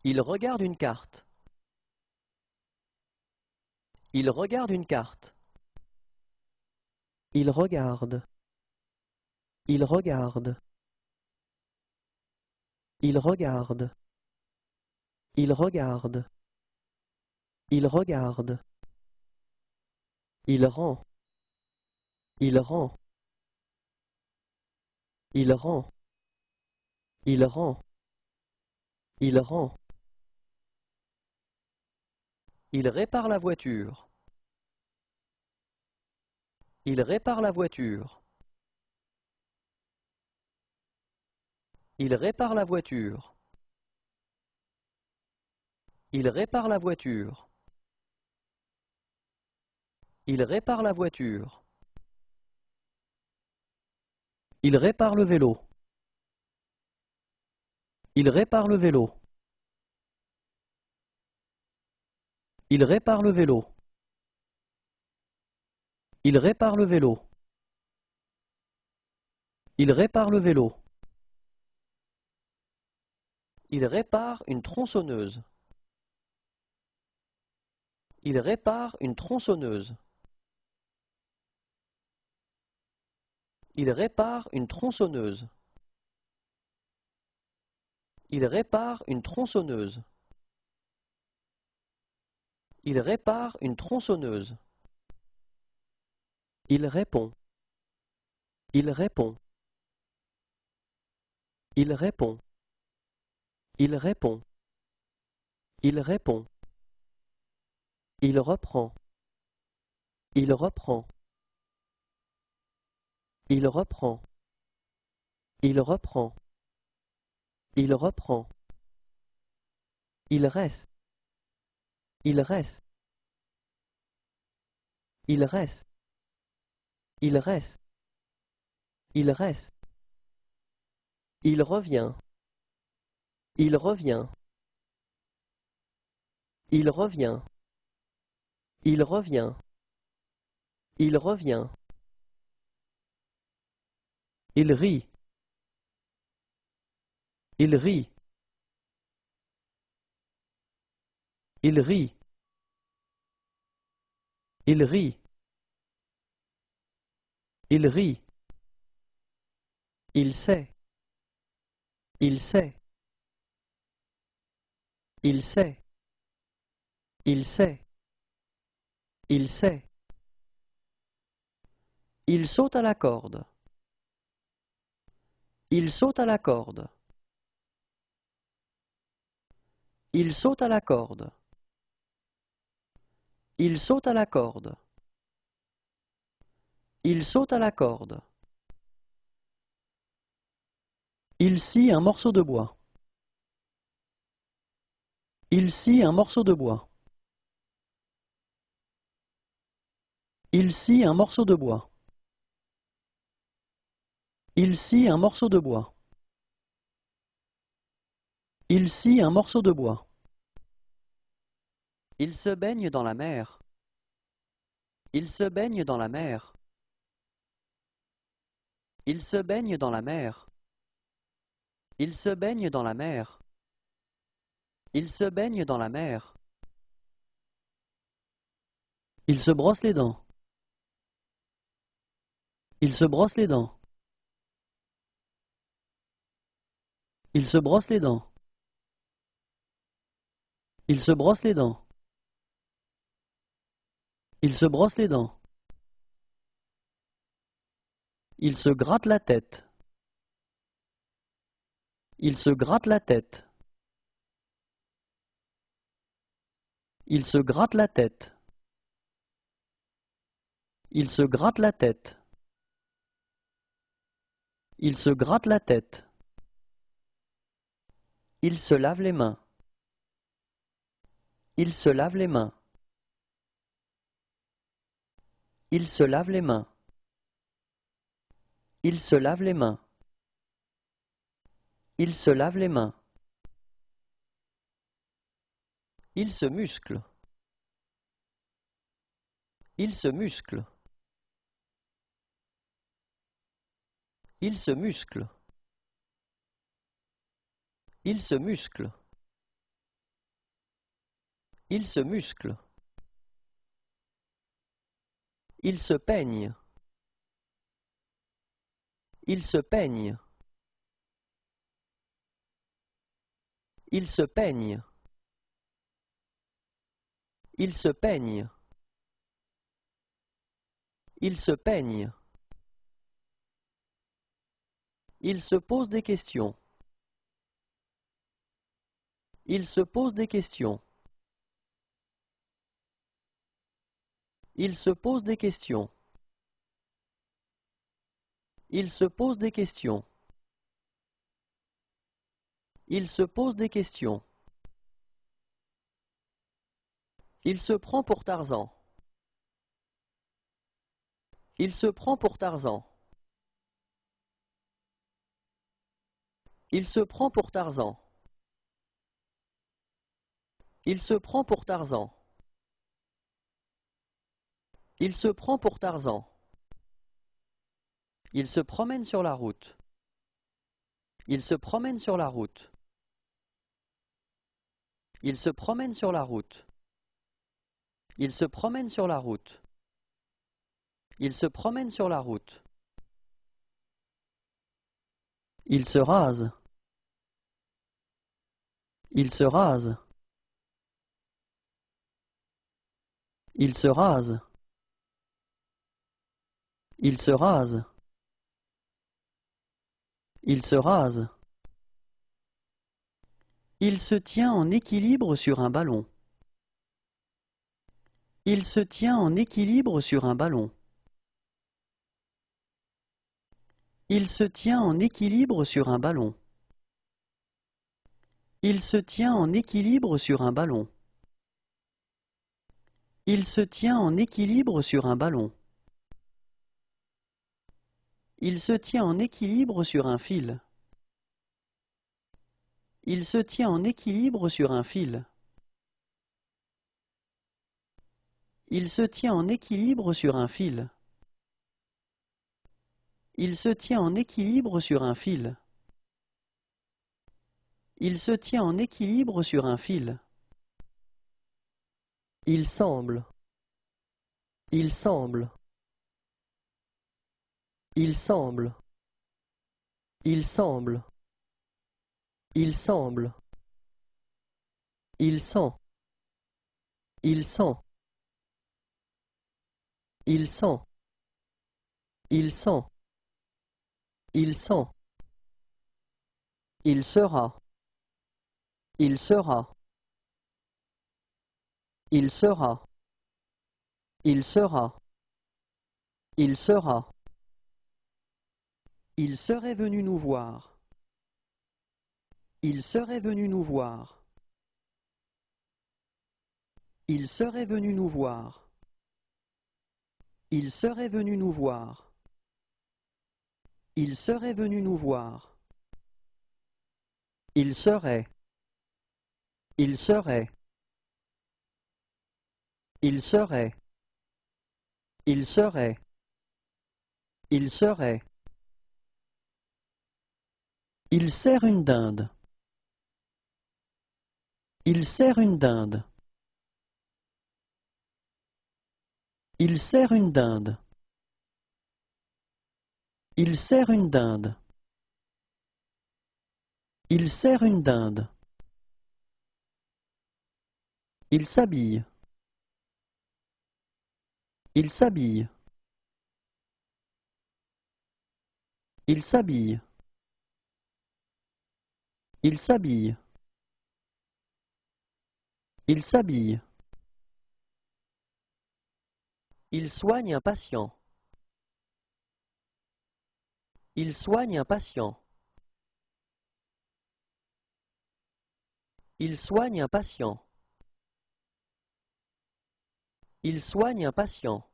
Il regarde une carte. Il regarde une carte. Il regarde. Il regarde. Il regarde. Il regarde. Il regarde. Il rend. Il rend. Il rend. Il rend. Il rend. Il répare la voiture. Il répare la voiture. Il répare la voiture. Il répare la voiture. Il répare la voiture. Il répare le vélo. Il répare le vélo. Il répare le vélo. Il répare le vélo. Il répare le vélo. Il répare une tronçonneuse. Il répare une tronçonneuse. Il répare une tronçonneuse. Il répare une tronçonneuse. Il répare une tronçonneuse. Il répond. Il répond. Il répond. Il répond. Il répond. Il reprend. Il reprend. Il reprend. Il reprend. Il reprend. Il reste. Il reste. Il reste. Il reste. Il reste. Il revient. Il revient. Il revient. Il revient. Il revient. Il rit. Il rit. Il rit. Il rit. Il rit. Il sait. Il sait. Il sait. Il sait. Il sait. Il saute à la corde. Il saute à la corde. Il saute à la corde. Il saute à la corde. Il saute à la corde. Il scie un morceau de bois. Il scie un morceau de bois. Il scie un morceau de bois. Il scie un morceau de bois. Il scie un morceau de bois. Il se baigne dans la mer. Il se baigne dans la mer. Il se baigne dans la mer. Il se baigne dans la mer. Il se baigne dans la mer. Il se brosse les dents. Il se brosse les dents. Il se brosse les dents. Il se brosse les dents. Il se brosse les dents. Il se gratte la tête. Il se gratte la tête. Il se gratte la tête. Il se gratte la tête. Il se gratte la tête. Il se lave les mains. Il se lave les mains. Il se lave les mains. Il se lave les mains. Il se lave les mains. Il se muscle. Il se muscle. Il se muscle. Il se muscle. Il se muscle. Il se peigne. Il se peigne. Il se peigne. Il se peigne. Il se peigne. Il se pose des questions. Il se pose des questions. Il se pose des questions. Il se pose des questions. Il se pose des questions. Il se prend pour Tarzan. Il se prend pour Tarzan. Il se prend pour Tarzan. Il se prend pour Tarzan. Il se prend pour Tarzan. Il se promène sur la route. Il se promène sur la route. Il se promène sur la route. Il se promène sur la route. Il se promène sur la route. Il se rase. Il se rase. Il se rase. Il se rase. Il se rase. Il se tient en équilibre sur un ballon. Il se tient en équilibre sur un ballon. Il se tient en équilibre sur un ballon. Il se tient en équilibre sur un ballon. Il se tient en équilibre sur un ballon. Il se tient en équilibre sur un fil. Il se tient en équilibre sur un fil. Il se tient en équilibre sur un fil. Il se tient en équilibre sur un fil. Il se tient en équilibre sur un fil. Il semble. Il semble. Il semble. Il semble. Il semble. Il sent. Il sent. Il sent. Il sent. Il sent. Il sera. Il sera. Il sera. Il sera. Il sera. Il serait venu nous voir. Il serait venu nous voir. Il serait venu nous voir. Il serait venu nous voir. Il serait venu nous voir. Il serait. Il serait. Il serait. Il serait. Il serait. Il sert une dinde. Il sert une dinde. Il sert une dinde. Il sert une dinde. Il sert une dinde. Il s'habille. Il s'habille. Il s'habille. Il s'habille. Il s'habille. Il soigne un patient. Il soigne un patient. Il soigne un patient. Il soigne un patient.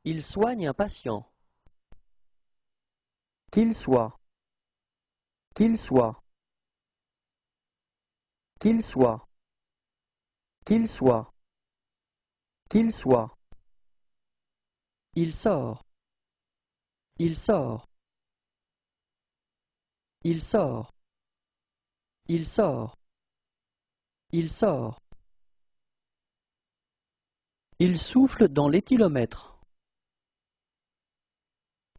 Il soigne un patient. Qu'il soit. Qu'il soit. Qu'il soit. Qu'il soit. Qu'il soit. Il sort. Il sort. Il sort. Il sort. Il sort. Il souffle dans l'éthylomètre.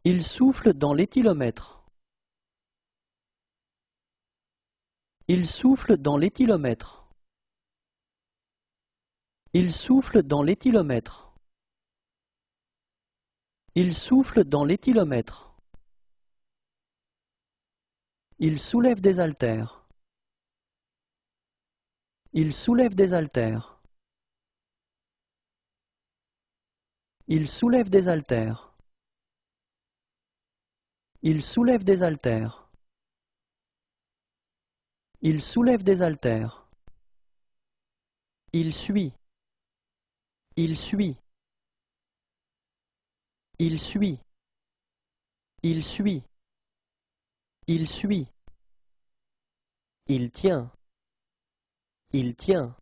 Il souffle dans l'éthylomètre. Il souffle dans l'éthylomètre. Il souffle dans l'éthylomètre. Il souffle dans l'éthylomètre. Il soulève des haltères. Il soulève des haltères. Il soulève des haltères. Il soulève des haltères. Il soulève des haltères. Il suit. Il suit. Il suit. Il suit. Il suit. Il tient. Il tient.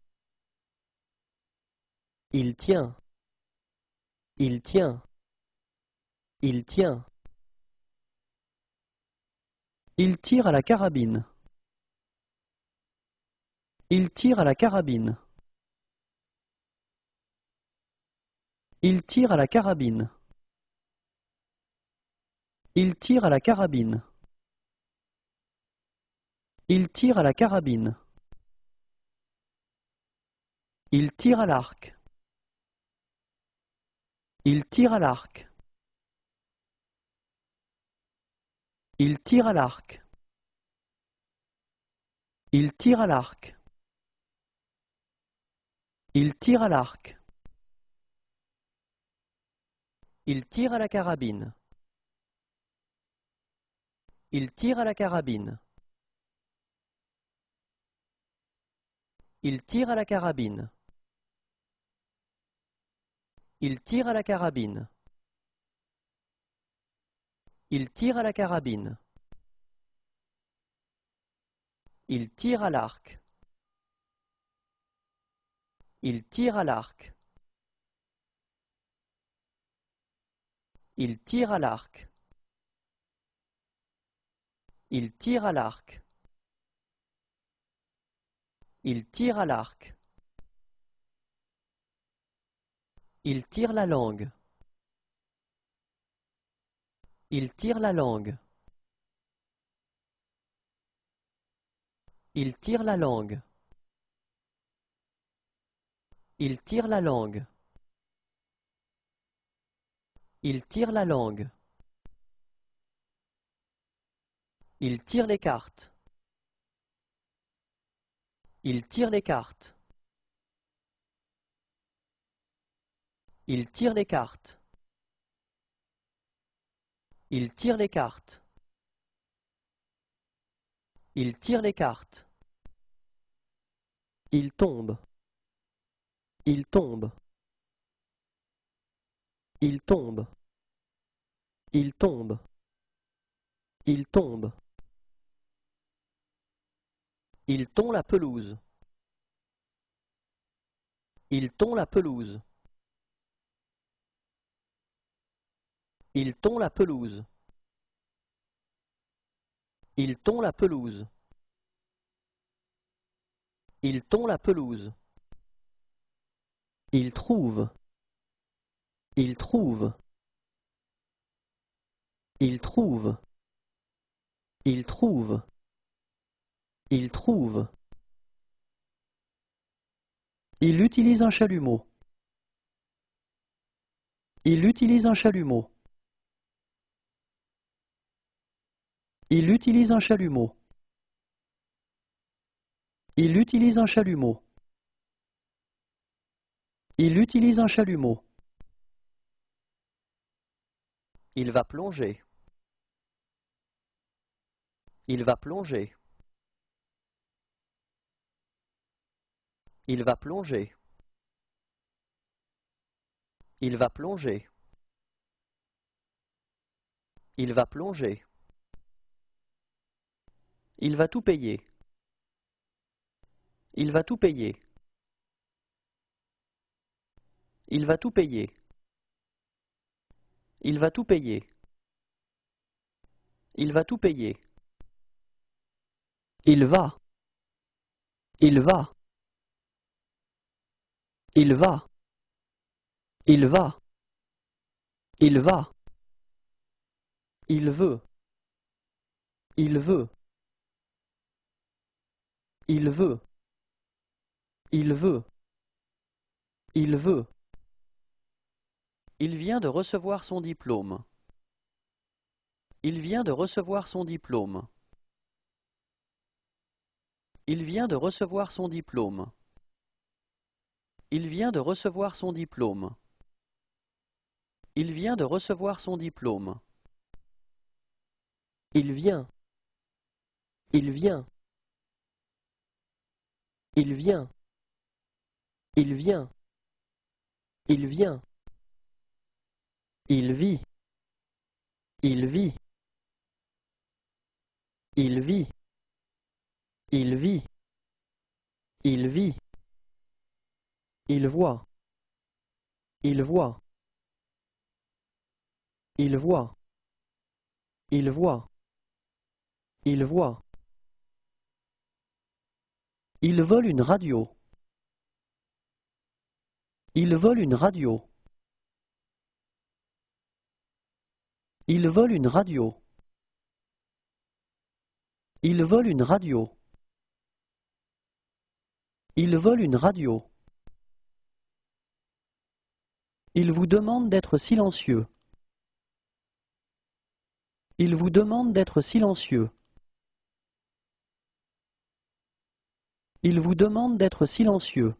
Il tient. Il tient. Il tient. Il tire à la carabine. Il tire à la carabine. Il tire à la carabine. Il tire à la carabine. Il tire à la carabine. Il tire à l'arc. Il tire à l'arc. Il tire à l'arc. Il tire à l'arc. Il tire à l'arc. Il tire à la carabine. Il tire à la carabine. Il tire à la carabine. Il tire à la carabine. Il tire à la carabine. Il tire à l'arc. Il tire à l'arc. Il tire à l'arc. Il tire à l'arc. Il tire à l'arc. Il tire la langue. Il tire la langue. Il tire la langue. Il tire la langue. Il tire la langue. Il tire les cartes. Il tire les cartes. Il tire les cartes. Il tire les cartes. Il tire les cartes. Il tombe. Il tombe. Il tombe. Il tombe. Il tombe. Il tond la pelouse. Il tond la pelouse. Il tond la pelouse. Il tond la pelouse. Il tond la pelouse. Il trouve. Il trouve. Il trouve. Il trouve. Il trouve. Il utilise un chalumeau. Il utilise un chalumeau. Il utilise un chalumeau. Il utilise un chalumeau. Il utilise un chalumeau. Il va plonger. Il va plonger. Il va plonger. Il va plonger. Il va plonger. Il va tout payer. Il va tout payer. Il va tout payer. Il va tout payer. Il va tout payer. Il va. Il va. Il va. Il va. Il va. Il veut. Il veut. Il veut. Il veut. Il veut. Il vient de recevoir son diplôme. Il vient de recevoir son diplôme. Il vient de recevoir son diplôme. Il vient de recevoir son diplôme. Il vient de recevoir son diplôme. Il vient. Il vient. Il vient. Il vient. Il vient. Il vit. Il vit. Il vit. Il vit. Il vit. Il voit. Il voit. Il voit. Il voit. Il voit. Il vole une radio. Il vole une radio. Il vole une radio. Il vole une radio. Il vole une radio. Il vous demande d'être silencieux. Il vous demande d'être silencieux. Il vous demande d'être silencieux.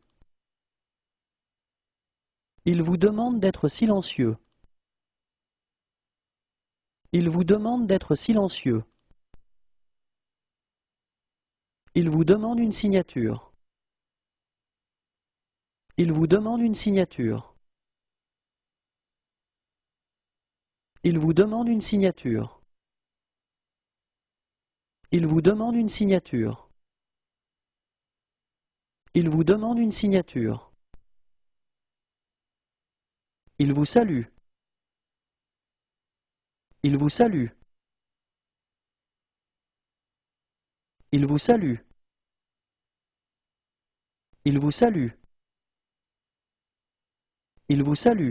Il vous demande d'être silencieux. Il vous demande d'être silencieux. Il vous demande une signature. Il vous demande une signature. Il vous demande une signature. Il vous demande une signature. Il vous demande une signature. Il vous salue. Il vous salue. Il vous salue. Il vous salue. Il vous salue.